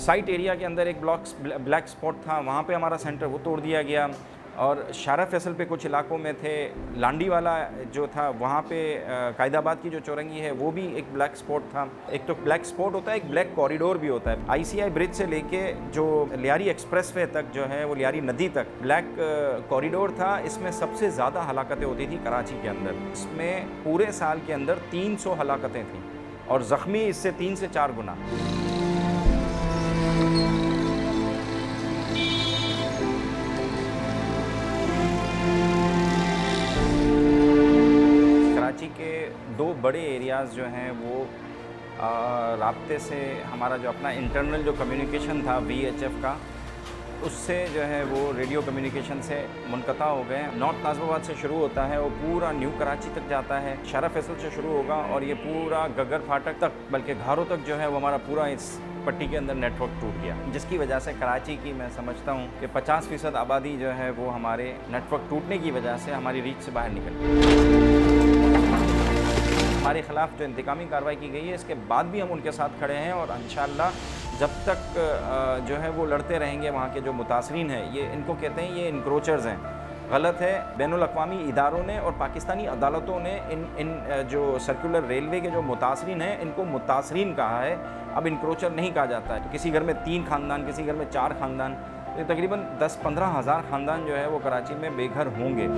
Site area के अंदर एक ब्लैक स्पॉट था, वहाँ पे हमारा सेंटर वो तोड़ दिया गया। और शारा फैसल पे कुछ इलाकों में थे, लांडी वाला जो था वहाँ पे कायदाबाद की जो चौरंगी है वो भी एक ब्लैक स्पॉट था। एक तो ब्लैक स्पॉट होता है, एक ब्लैक कॉरिडोर भी होता है। आईसीआई ब्रिज से लेके जो लियारी एक्सप्रेसवे तक जो है वो लियारी नदी तक ब्लैक कॉरिडोर था। इसमें सबसे ज़्यादा हलाकतें होती थी कराची के अंदर। इसमें पूरे साल के अंदर 300 हलाकतें थीं और ज़ख्मी इससे 3 से 4 गुना। कराची के 2 बड़े एरियाज़ जो हैं वो राब्ते से हमारा जो अपना इंटरनल जो कम्युनिकेशन था VHF का, उससे जो है वो रेडियो कम्युनिकेशन से मुनक़ता हो गए। नॉर्थ नाज़िमाबाद से शुरू होता है, वो पूरा न्यू कराची तक जाता है। शारा फैसल से शुरू होगा और ये पूरा गगर फाटक तक, बल्कि घारों तक जो है वो हमारा पूरा इस पट्टी के अंदर नेटवर्क टूट गया, जिसकी वजह से कराची की मैं समझता हूँ कि 50% आबादी जो है वो हमारे नेटवर्क टूटने की वजह से हमारी रीच से बाहर निकल गई। हमारे ख़िलाफ़ जो इंतकामी कार्रवाई की गई है, इसके बाद भी हम उनके साथ खड़े हैं और इंशाअल्लाह जब तक जो है वो लड़ते रहेंगे। वहाँ के जो मुतासरीन हैं, ये इनको कहते हैं ये इंक्रोचर्स हैं, गलत है। बैनुल-अक़वामी इदारों ने और पाकिस्तानी अदालतों ने इन जो सर्कुलर रेलवे के जो मुतासरीन हैं, इनको मुतासरीन कहा है, अब इंक्रोचर नहीं कहा जाता है। तो किसी घर में 3 ख़ानदान, किसी घर में 4 ख़ानदान, तो तकरीबन 10-15 हज़ार ख़ानदान जो है वो कराची में बेघर होंगे।